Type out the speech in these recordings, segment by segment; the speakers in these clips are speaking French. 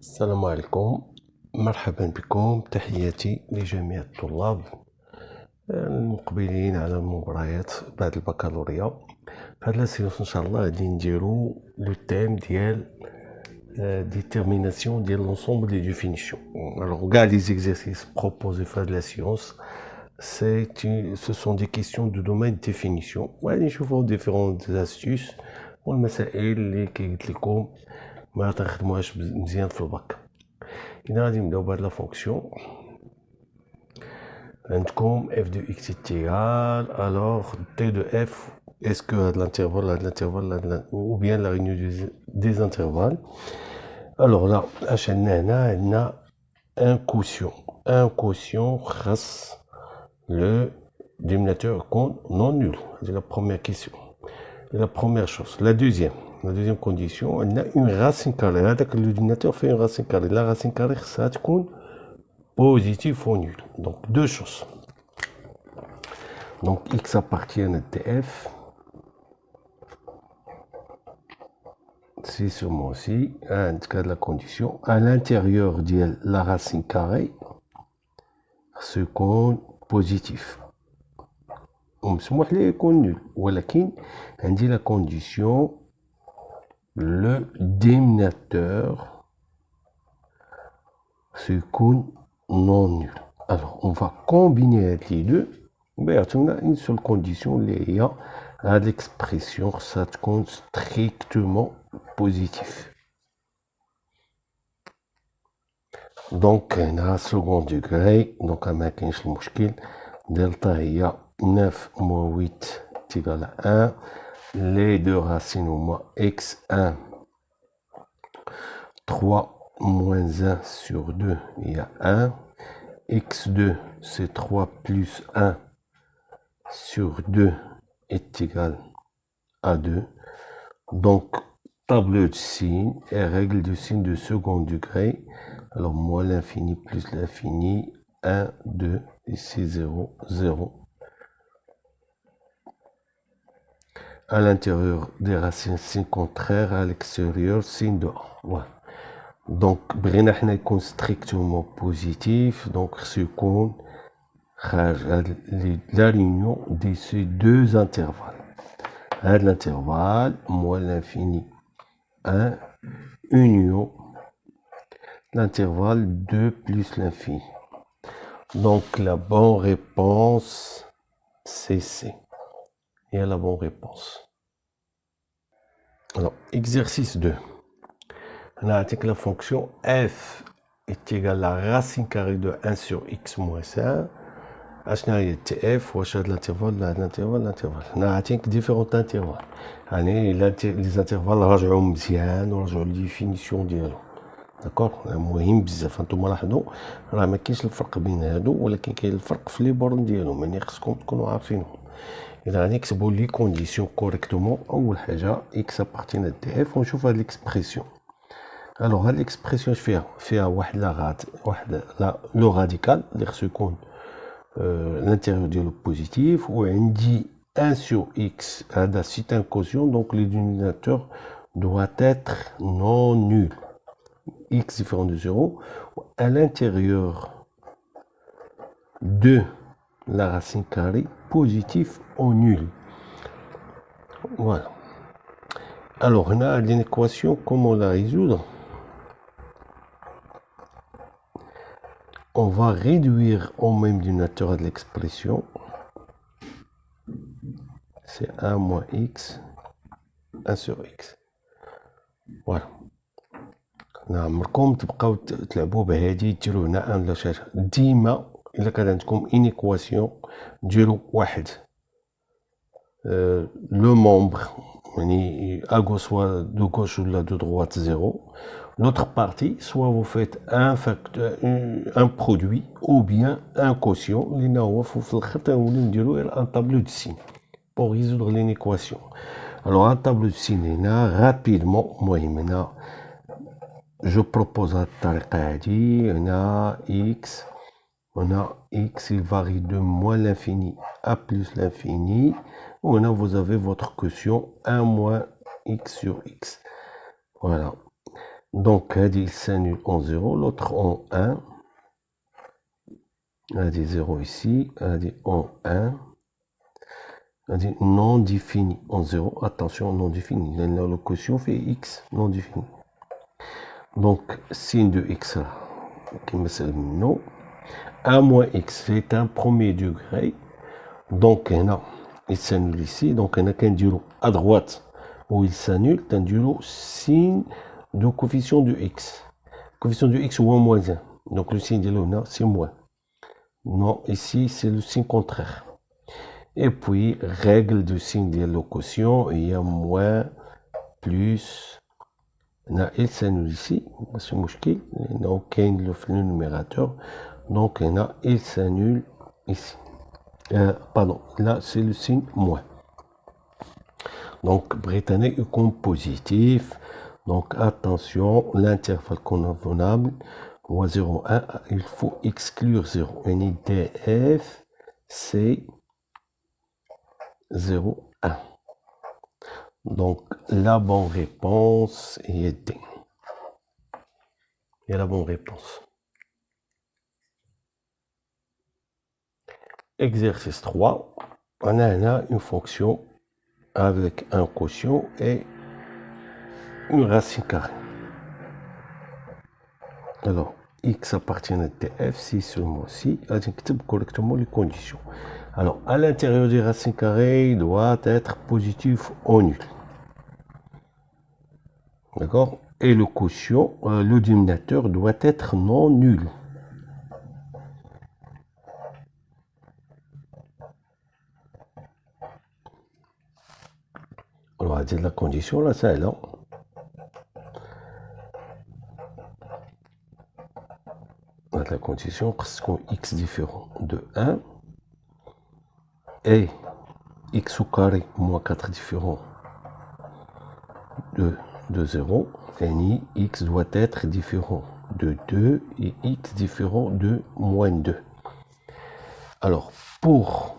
السلام عليكم، مرحبا بكم، تحياتي لجميع الطلاب المقبلين على المباريات بعد البكالوريا. في هذا السيونس ان شاء الله غادي نديرو لو تيم ديال détermination ديال l'ensemble des définitions. Alors كاع les exercices proposés في هذه السيونس ce sont des questions de domaine de définition. وغادي نشوفو différentes astuces والمسائل اللي قلت لكم ما تخدموهاش مزيان في الباك. هنا غادي نبداو بهاد لا فونكسيون. عندكم f de x est égal, alors t de f, est-ce que l'intervalle ou bien la réunion des intervalles. Alors là, عندنا un quotient خاص le dénominateur يكون non nul. C'est la première question. La première chose. La deuxième condition, on a une racine carrée. هذاك le dénominateur fait une racine carrée. La racine carrée خاصها تكون positif ou nul. Donc deux choses. Donc x appartient à df. C'est sûrement aussi un cas de la condition. À l'intérieur de la racine carrée, ce qu'on positif. ومسموح ليه يكون nul. ولكن عندي la condition le dénominateur ce qu'on non nul. Alors on va combiner les deux. On a une seule condition, il y a l'expression, ça compte strictement positif. Donc, on a second degré, donc on a le mouchkil, delta il y a 9 moins 8 est égal à 1, les deux racines au moins x1, 3 moins 1 sur 2, il y a 1, x2 c'est 3 plus 1 sur 2 est égal à 2. Donc, tableau de signes et règle de signe de second degré. Alors, moins l'infini plus l'infini, 1, 2, ici 0, 0. À l'intérieur des racines, signe contraire, à l'extérieur, signe dehors. Voilà. Donc, brina حنا يكون strictement positif. Donc, ce qu'on la réunion de ces deux intervalles. À l'intervalle, moins l'infini 1, union, l'intervalle 2 plus l'infini. Donc la bonne réponse, c'est C. Il y a la bonne réponse. Alors, exercice 2. On a que la fonction f est égale à la racine carrée de 1 sur x moins 1. اشنا هي تي اف واش هاد الانترفال هاد الانترفال انا عطيتك ديفيرونت انترفال يعني لي زانترفال راجعوا مزيان وراجعوا لي ديفينيسيون ديالو داكور مهم بزاف هانتوما لاحظوا راه ما كاينش الفرق بين هادو ولكن كاين الفرق في لي بورن ديالهم يعني خصكم تكونوا عارفينهم اذا غادي نكتبوا لي كونديسيون كوريكتومون اول حاجه اكس ابارتين دي اف ونشوف هاد ليكسبرسيون الوغ هاد ليكسبرسيون فيها واحد لو راديكال اللي خصو يكون l'intérieur de le positif, où on dit 1 sur x, c'est un quotient, donc le dénominateur doit être non nul. X différent de 0, à l'intérieur de la racine carrée, positif ou nul. Voilà. Alors, on a une équation, comment la résoudre? On va réduire au même dénominateur de l'expression. C'est 1 moins x, 1 sur x. Voilà. عمركم تبقاو تلعبوا بهادي ديروا هنا ان ولا شاشه ديما الا كان عندكم ان ايكواسيون ديروا واحد لو مومبر يعني اغو سوا دو غوش ولا دو droite 0. L'autre partie, soit vous faites un facteur, un produit ou bien un quotient. Un tableau de signes pour résoudre une équation. Alors un tableau de signes, rapidement, moi maintenant, je propose à Tarqadi, on a x, il varie de moins l'infini à plus l'infini. On a, vous avez votre quotient 1 moins x sur x. Voilà. Donc, il s'annule en 0, l'autre en 1. Il 0 ici, il en 1. Il non défini en 0. Attention, non défini. Le quotient fait x non défini. Donc, signe de x là, qui me sert non. 1 moins x, c'est un premier degré. Donc, il s'annule ici. Donc, on a qu'un duo à droite où il s'annule. Un duo signe de coefficient de x. Coefficient de x ou 1 moins 1. Donc, le signe de l'on c'est moins. Non, ici, c'est le signe contraire. Et puis, règle du signe de l'allocution, il y a moins, plus. Il s'annule ici, c'est mouchki, il n'y a aucun le numérateur. Donc, il s'annule ici. Pardon, là, c'est le signe moins. Donc, britannique comme positif. Donc, attention, l'intervalle convenable, ou 0, 1, il faut exclure 0. Un DF, c'est 0, 1. Donc, la bonne réponse est D. Et la bonne réponse. Exercice 3. On a là une fonction avec un quotient et une racine carrée. Alors, x appartient à TF si seulement si. On écrit correctement les conditions. Alors, à l'intérieur des racines carrées, il doit être positif ou nul. D'accord? Et le quotient, le dénominateur doit être non nul. On va dire la condition, là, ça est là. La condition, parce qu'on x différent de 1 et x au carré moins 4 différent de 0, et ni x doit être différent de 2 et x différent de moins 2. Alors, pour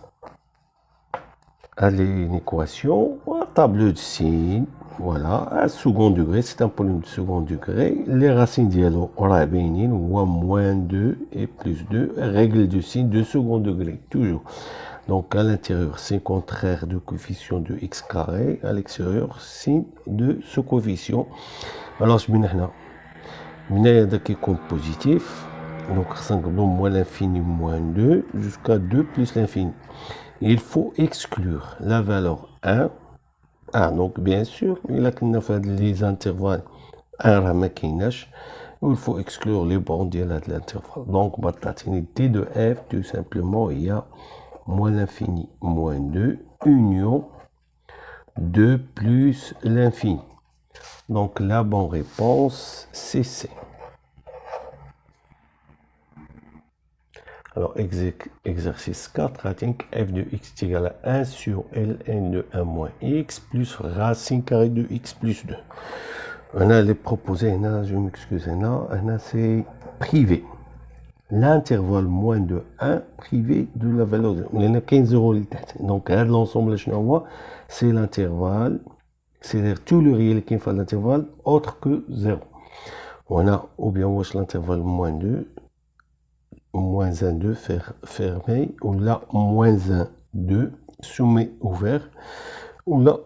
aller une équation, un tableau de signes, voilà, à second degré, c'est un polynôme de second degré, les racines dialogue, on a bien ou moins 2 et plus 2, règle de signe de second degré, toujours. Donc, à l'intérieur, signe contraire de coefficient de x carré, à l'extérieur, signe de ce coefficient. Alors, je vais qui compte positif, donc, moins l'infini moins 2, jusqu'à 2 plus l'infini. Il faut exclure la valeur 1. Donc bien sûr, il a qu'on a fait les intervalles 1 il faut exclure les bornes de l'intervalle. Donc, T de f, tout simplement, il y a moins l'infini moins 2, union 2 plus l'infini. Donc, la bonne réponse, c'est C. Alors, exercice 4, f de x est égal à 1 sur ln de 1 moins x plus racine carrée de x plus 2. On a les proposés, je m'excuse, c'est privé. L'intervalle moins de 1 privé de la valeur de il y a 15 euros. Donc, l'ensemble, c'est l'intervalle, c'est-à-dire tout le réel qui fait l'intervalle autre que 0. On a ou bien l'intervalle moins 2, moins 1, 2 fermé, ou là, moins 1, 2, soumis ouvert, ou là,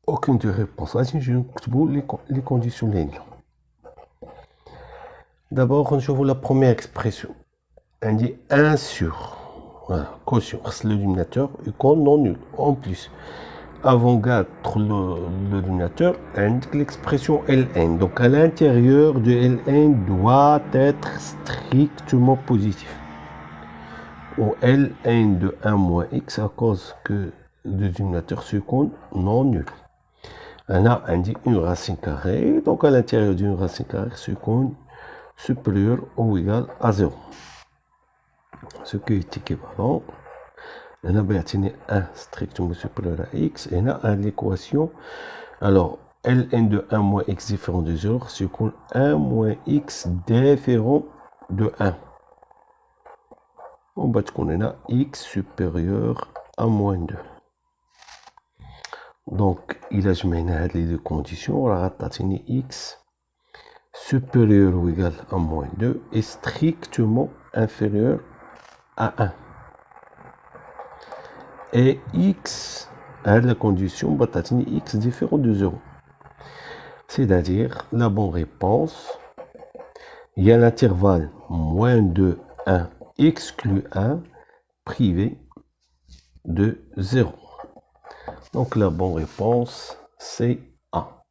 aucune de réponse. Je vais les conditions linéaires. D'abord, on joue la première expression. On dit 1 sur, voilà, quotient, c'est le dénominateur, et qu'on non nul, en plus. Avant-garde, le dénominateur, indique l'expression Ln. Donc, à l'intérieur de Ln doit être strictement positif. Ou Ln de 1 moins x à cause que le dénominateur se compte non nul. On a indiqué une racine carrée. Donc, à l'intérieur d'une racine carrée se compte supérieur ou égal à 0. Ce qui est équivalent. On a bien 1 strictement supérieur à x. Et on a l'équation. Alors, Ln de 1 moins x différent de 0 se compte 1 moins x différent de 1. On va qu'on a x supérieur à moins 2. Donc, il a joué les deux conditions. On a rattrapé x supérieur ou égal à moins 2 est strictement inférieur à 1. Et x, à la condition, x différent de 0. C'est-à-dire, la bonne réponse, il y a l'intervalle moins 2, 1, exclu 1, privé de 0. Donc la bonne réponse, c'est A.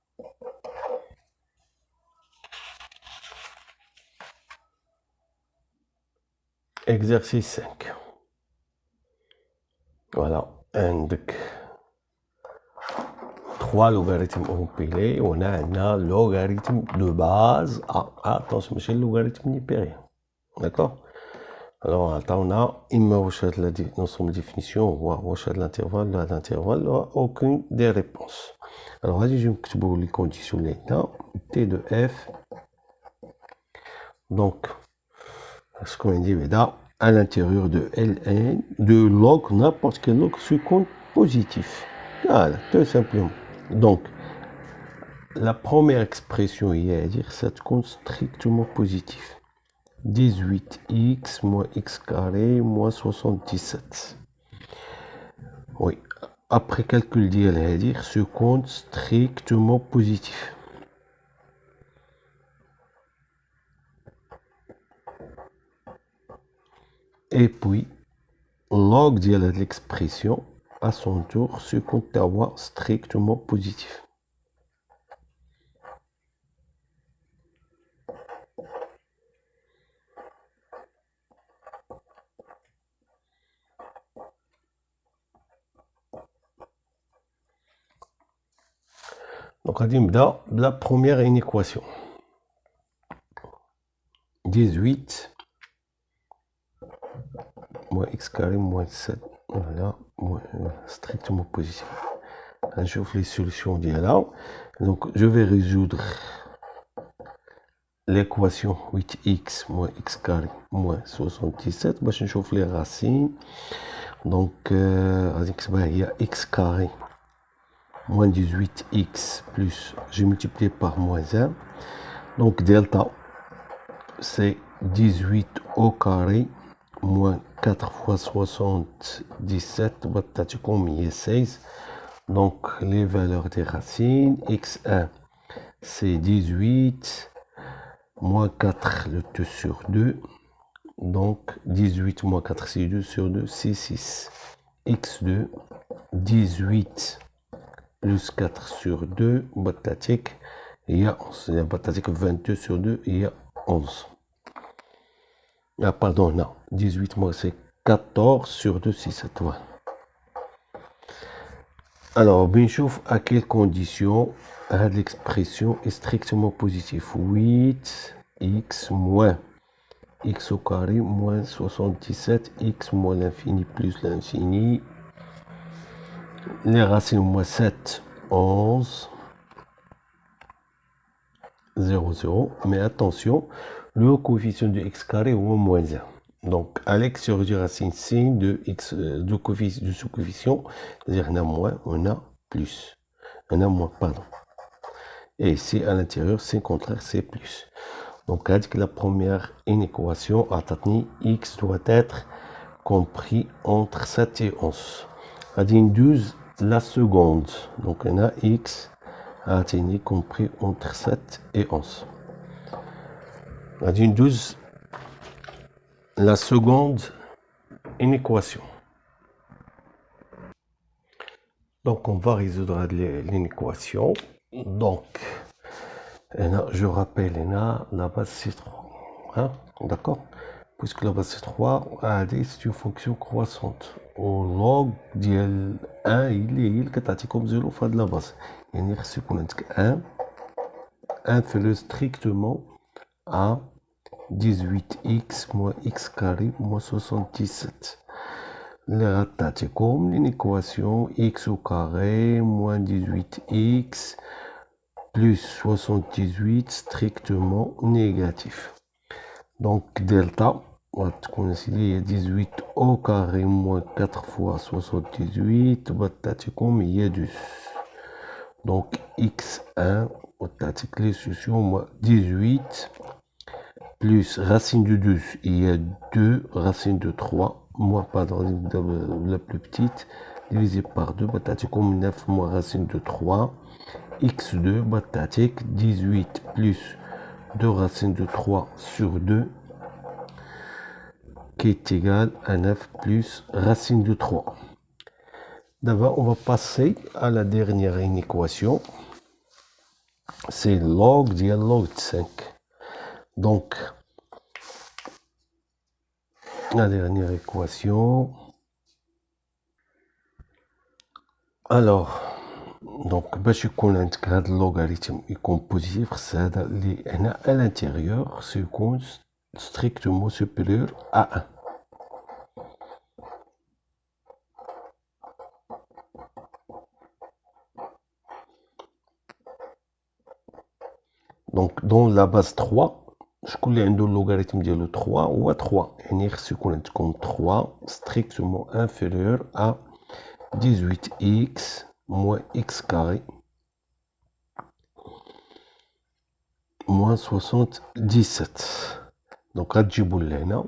Exercice 5. Voilà, عندك 3 logarithmes empilés. On a un logarithme de base A. Attention, c'est le logarithme nipérien. D'accord? Alors, on a l'ensemble de définition, on voit l'intervalle, aucune des réponses. Alors, vas-y, je vais les conditions là. T de F. Donc, ce qu'on dit là, à l'intérieur de Ln, de log, n'importe quel log se compte positif. Voilà, tout simplement. Donc, la première expression, il y a à dire, ça compte strictement positif. 18x moins x carré moins 77. Oui, après calcul d'IL, à dire, ce compte strictement positif. Et puis, log de l'expression, à son tour, ce compte avoir strictement positif. Donc, on dit la première inéquation. 18 moins x carré moins 7. Voilà, strictement positif. Je fais les solutions d'il là. Donc, je vais résoudre l'équation 8x moins x carré moins 77. Je chauffe les racines. Donc, il y a x carré moins 18x plus, j'ai multiplié par moins 1. Donc, delta, c'est 18 au carré moins 4 fois 77, il y a 16. Donc, les valeurs des racines, x1, c'est 18, moins 4, le 2 sur 2. Donc, 18 moins 4, c'est 2 sur 2, c'est 6. x2, 18 plus 4 sur 2, batatique, il y a 11. Il y a batatique 22 sur 2, il y a 11. Ah, pardon, non. 18 moins c'est 14 sur 2, c'est 7. Voilà. Alors, Benchouf, à quelles conditions l'expression est strictement positive? 8x moins x au carré moins 77, x moins l'infini plus l'infini. Les racines moins 7, 11, 0, 0. Mais attention, le coefficient de x carré est au moins 1. Donc, à l'extérieur du racine signe de x, de ce coefficient, c'est-à-dire on a moins, on a plus. On a moins, pardon. Et ici, à l'intérieur, c'est contraire, c'est plus. Donc, avec la première inéquation, à Tatni, x doit être compris entre 7 et 11. À 12, la seconde. Donc, on a x à Tatni compris entre 7 et 11. À 12, la seconde inéquation. Donc, on va résoudre l'inéquation. Donc, je rappelle, la base c'est 3. Hein? D'accord? Puisque la base c'est 3, c'est une fonction croissante. Au log de 1, il est comme 0 fois de la base. Il y a 1 fait strictement à 18x moins x carré moins 77. comme l'équation x au carré moins 18x plus 78 strictement négatif. Donc delta, on va considérer il y a 18 au carré moins 4 fois 78, comme il y a 2. Donc x1 وتعطيك لي سوليسيون 18 plus racine de 2, il y a 2 racine de 3, moins pardon, la plus petite, divisé par 2, comme 9 moins racine de 3, x2, 18 plus 2 racines de 3 sur 2, qui est égal à 9 plus racine de 3. D'abord, on va passer à la dernière équation. C'est log de 5. Donc, la dernière équation. Alors, donc, باش يكون عندك هذا اللوغاريتم يكون بوزيتيف هذا اللي هنا à l'intérieur يكون strictement supérieur à 1. Donc, dans la base 3, شكون اللي عنده اللوغاريتم ديالو 3 هو 3 يعني خصو يكون عندكم 3 strictement inférieur à 18x moins x carré moins 77. Donc غتجيبو لهنا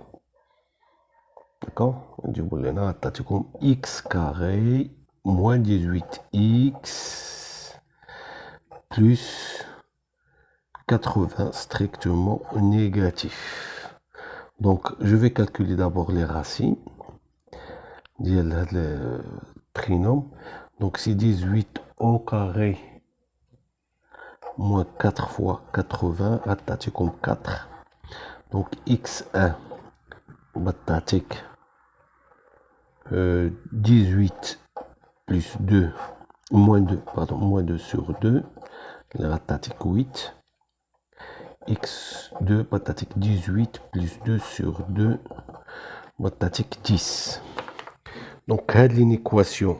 d'accord غتجيبو لهنا غتعطيكم x carré moins 18x plus 80 strictement négatif. Donc je vais calculer d'abord les racines ديال هاد الترينوم. Donc c'est 18 au carré moins 4 fois 80 غتعطيكم 4. Donc x1 غتعطيك 18 plus 2 moins 2 pardon moins 2 sur 2 غتعطيك 8. x2 غتعطيك 18 plus 2 sur 2 غتعطيك 10. Donc هاد l'équation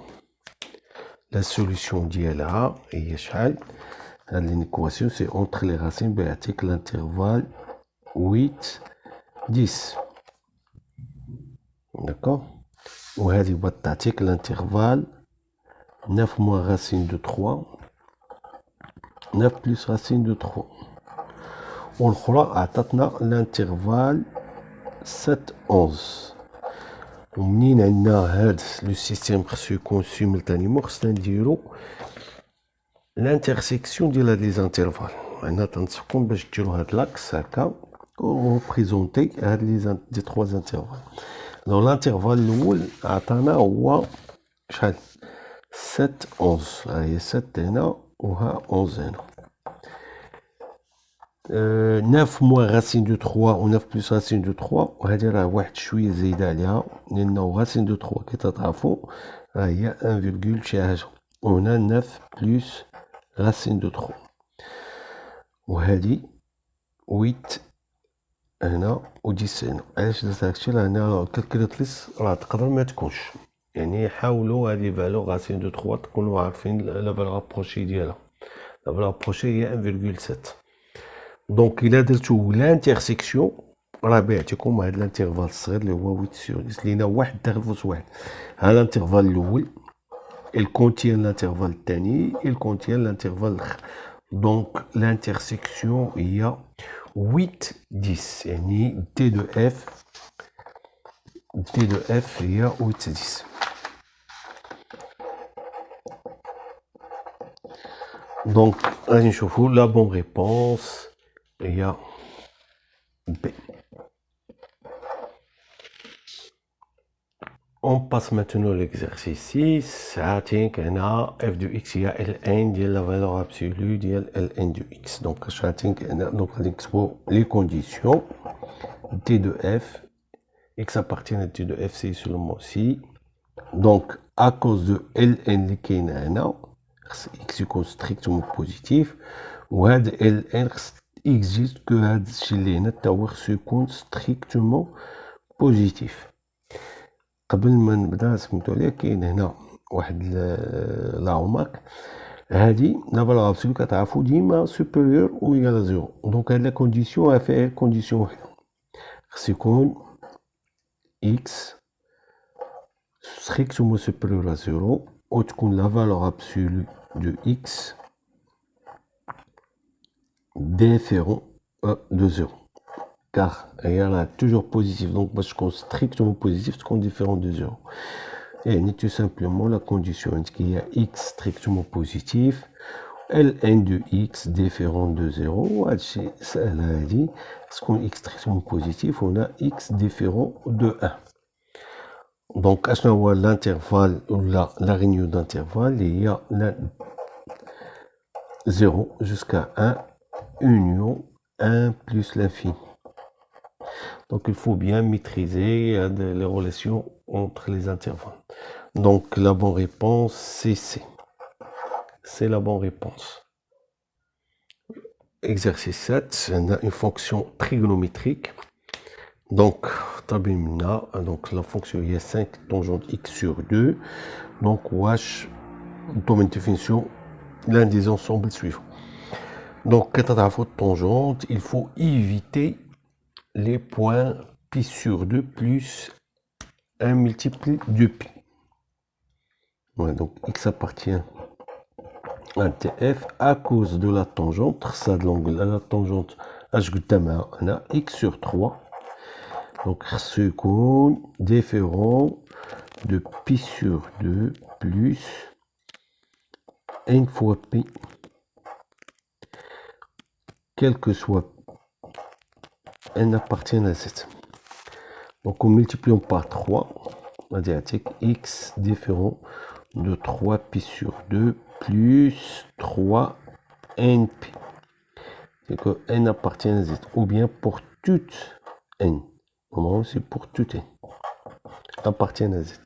la solution ديالها هي شحال؟ هاد l'équation c'est entre les racines بيعطيك l'intervalle 8 10. D'accord. وهذه بتعطيك l'intervalle 9 moins racine de 3 9 plus racine de 3 والأخرى عطاتنا l'intervalle 7 11. ومنين عندنا هاد لو سيستيم خصو يكون سيمultanément خصنا نديرو l'intersection ديال هاد لي زانترفال. انا تنصحكم باش ديرو هاد لاكس هكا وبريزونتي هاد لي 3 انترفال. لو الانترفال الاول عطانا هو شحال 7 11. ها هي 7 هنا وها 11 هنا. 9 moins racine de 3 و 9 plus racine de 3 وهذه راه واحد شويه زايده عليها لانه racine de 3 كي تضعفو ها هي 1 شي حاجه وهنا 9 plus racine de 3 وهذه 8 هنا و 10 هنا. علاش درت هادشي؟ لان الكالكوليتريس راه تقدر ما تكونش، يعني حاولوا هذه فالو راسين دو 3 تكونوا عارفين لا فالو ابروشي ديالها. لا فالو ابروشي هي 1.7. دونك الا درتو لانترسيكسيون راه بيعطيكم هاد الانترفال الصغير اللي هو 8 sur 10 لينا واحد داخل في واحد. ها الانترفال الاول il contient l'intervalle الثاني il contient l'intervalle الاخر. دونك l'intersection هي 8 10 يعني t de f هي 8 10. دونك غادي نشوفو لا بون ريبونس هي B. On passe maintenant à l'exercice 6. عطينك هنا f de x هي ln ديال لا فالور ابسولو ديال ln de x. دونك اش عطينك هنا؟ دونك غادي نكتبو لي كونديسيون t de f x appartient à t de f c'est seulement si. Donc à cause de ln اللي كاينه هنا خص x يكون strictement positif وهاد ln خص existe que هاد الشيء اللي هنا تا هو خصو يكون strictement positif. قبل ما نبدا سميتو عليه كاين هنا واحد لا رومارك. هادي لا فالور ابسولو كتعرفو ديما سوبيريور او ايكال زيرو. دونك هاد لا كونديسيون فيها كونديسيون وحده خص يكون x strictement supérieur à 0 ou تكون la valeur absolue de x différent de 0. Car il y a toujours positif, donc parce qu'on strictement positif, qu'on différent de 0. Et tout simplement la condition qui y a x strictement positif, ln de x différent de 0, parce qu'on est strictement positif, on a x différent de 1. Donc, à ce moment l'intervalle ou la réunion d'intervalle, il y a 0 jusqu'à 1, union 1 plus l'infini. Donc, il faut bien maîtriser les relations entre les intervalles. Donc, la bonne réponse, c'est C. C'est la bonne réponse. Exercice 7, on a une fonction trigonométrique. Donc, donc la fonction il y a 5 tangente x sur 2. Donc, wash, domaine de définition, l'un des ensembles suivants. Donc, quand on a la tangente, il faut éviter les points pi sur 2 plus un multiple de pi. Ouais, donc, x appartient à tf à cause de la tangente, ça de l'angle à la tangente, on a x sur 3. Donc, ce cône différent de pi sur 2 plus n fois pi, quel que soit n appartient à z. Donc, en multipliant par 3, on va dire x différent de 3 pi sur 2 plus 3 np. C'est que n appartient à z, ou bien pour toute n. Normalement, c'est pour toute n appartient à z.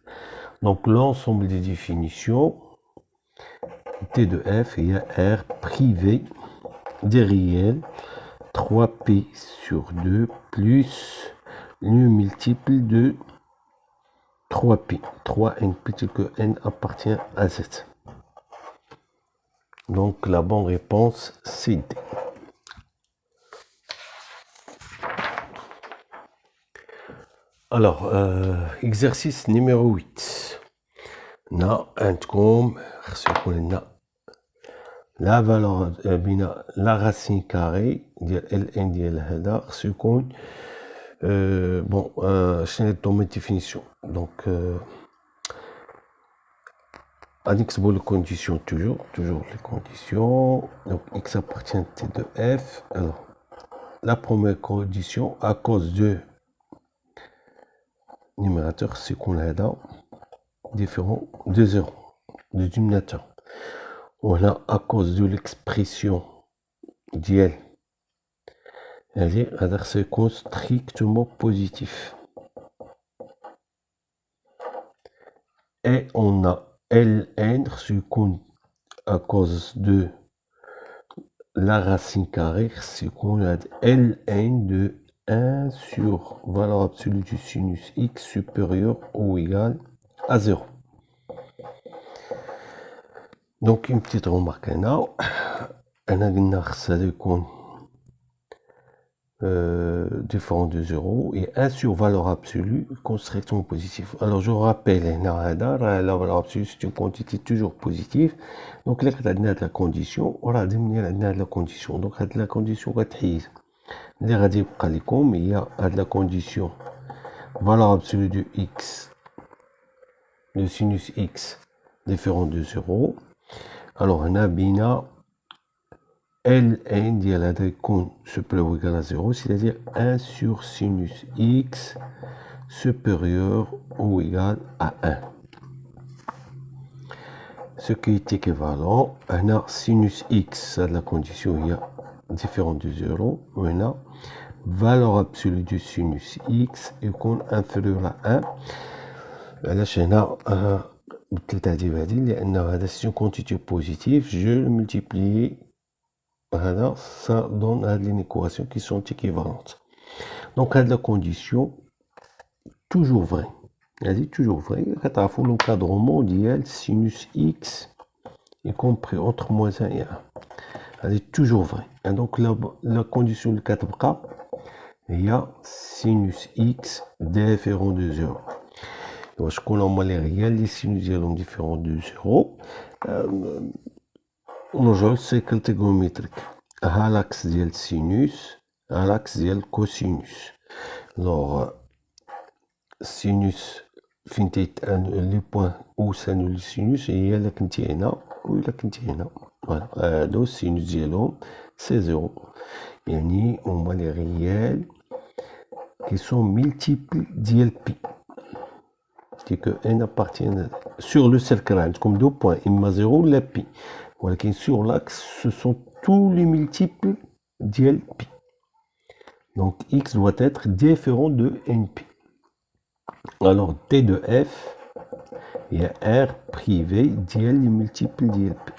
Donc, l'ensemble des définitions T de f, il y a R privé des réels 3p sur 2 plus le multiple de 3p. 3n plus que n appartient à z. Donc la bonne réponse, c'est D. Alors, exercice numéro 8. On a un com, la valeur la racine carrée de ln ديال هذا خصو يكون bon شنو هي définition. Donc نكتبوا les conditions toujours les conditions. Donc x appartient à t de f. Alors la première condition, à cause de numérateur c'est qu'on a différent de 0 de dénominateur. Voilà, à cause de l'expression d'IL, c'est-à-dire c'est strictement positif. Et on a ln à cause de la racine carrée, c'est qu'on a ln de 1 sur valeur absolue du sinus x supérieur ou égal à 0. Donc une petite remarque là, on a ça différent de 0 et 1 sur valeur absolue strictement positif. Alors je rappelle, la valeur absolue c'est une quantité toujours positive. Donc là, on a la condition, on a la condition. Donc la condition va être il y a la condition valeur absolue de x, de sinus x différent de 0. Alors on a bien ln ديال هذا يكون supérieur ou égal à 0, c'est-à-dire 1 sur sinus x supérieur ou égal à 1. Ce qui est équivalent, on a sinus x, ça de la condition, il y a différent de 0, on a valeur absolue du sinus x يكون inférieur à 1. علاش هنا بالترتيب هذه لأن هذا c'est une quantité positive, je le multiplie. Voilà, ça donne les équations qui sont équivalentes. Donc, à la condition, toujours vrai. Elle est toujours vrai. Quand on fait l'encadrement d'IL, sinus x est compris entre moins 1 et 1. Elle est toujours vrai. Et donc, la condition de 4K, il y a sinus x différent de 0. Donc, je connais les réels, les sinus différents de 0. On joue c'est trigonométrique. à l'axe ديال sinus, à l'axe ديال cosinus. Alors, sinus, les points où s'annule le sinus, il y a la كنتي هنا ولا كنتي هنا. Voilà, هادو sinus ديالهم c'est 0. يعني هما les réels qui sont multiples ديال pi. C'est que n appartient sur le cercle comme 2 points, إما 0 ولا pi. ولكن sur l'axe, ce sont tous les multiples ديال pi. Donc x doit être différent de np. Alors t de f, il y a r privé ديال les multiples ديال pi.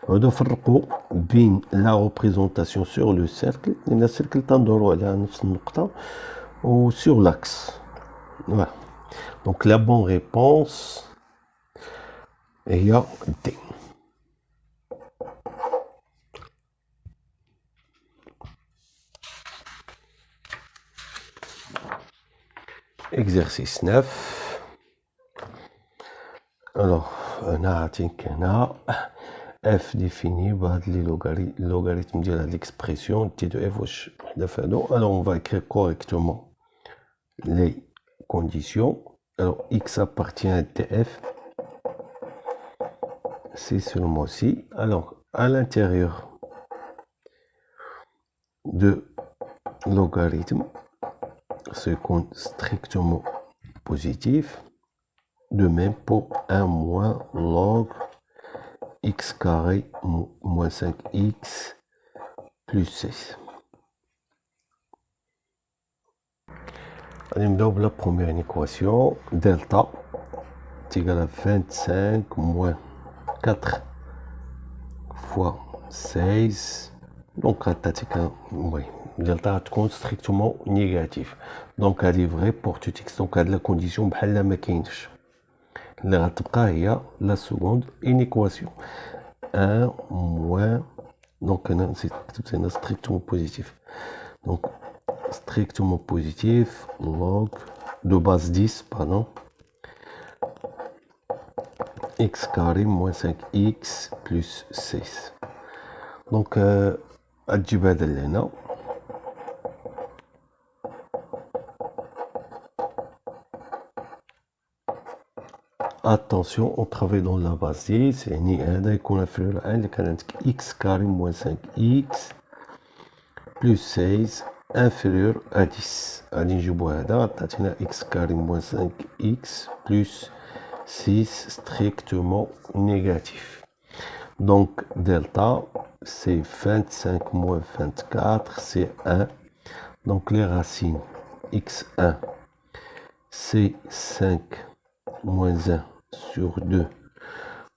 ونفرقوا بين la représentation sur le cercle, لأن الcercle تندورو على نفس النقطة, ou sur l'axe. Voilà. Donc la bonne réponse est D. Exercice 9. Alors, on a f défini par les logarithmes de l'expression t de f. Alors, on va écrire correctement les conditions. Alors, x appartient à tf. C'est seulement si. Alors, à l'intérieur de logarithme, ce compte strictement positif. De même pour 1 moins log x carré moins 5x plus 6. Allez, on la première équation. Delta est égal à 25 moins 4 fois 16. Donc, oui, delta est strictement négatif. Donc, elle est vraie pour tout x. Donc, elle a la condition بحال ما كاينش. اللي غتبقى هي la seconde inéquation. 1 moins, donc c'est strictement positif. Donc, strictement positif, log de base 10, pardon, x carré moins 5x plus 6. Donc, تجيب هذا اللي هنا. Attention, on travaille dans la base 10, يعني هذا يكون inférieur à 1 اللي كان عندك x carré moins 5x plus 16 inférieur à 10. غادي نجيبو هذا عطاتنا x carré moins 5x plus 6 strictement négatif. Donc delta c'est 25 moins 24, c'est 1. Donc les racines x1 c'est 5 moins 1 sur 2,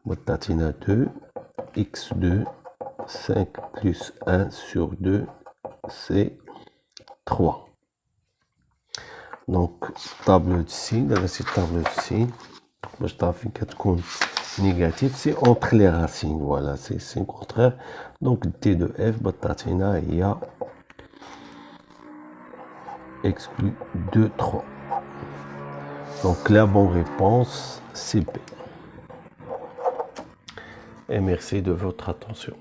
Mutatina 2, x2, 5 plus 1 sur 2, c'est 3. Donc, table de signe, dans cette table de signe, je t'ai fait 4 comptes négatifs, c'est entre les racines, voilà, c'est le contraire. Donc, t de f, Mutatina, il y a exclu 2, 3. Donc la bonne réponse, c'est B. Et merci de votre attention.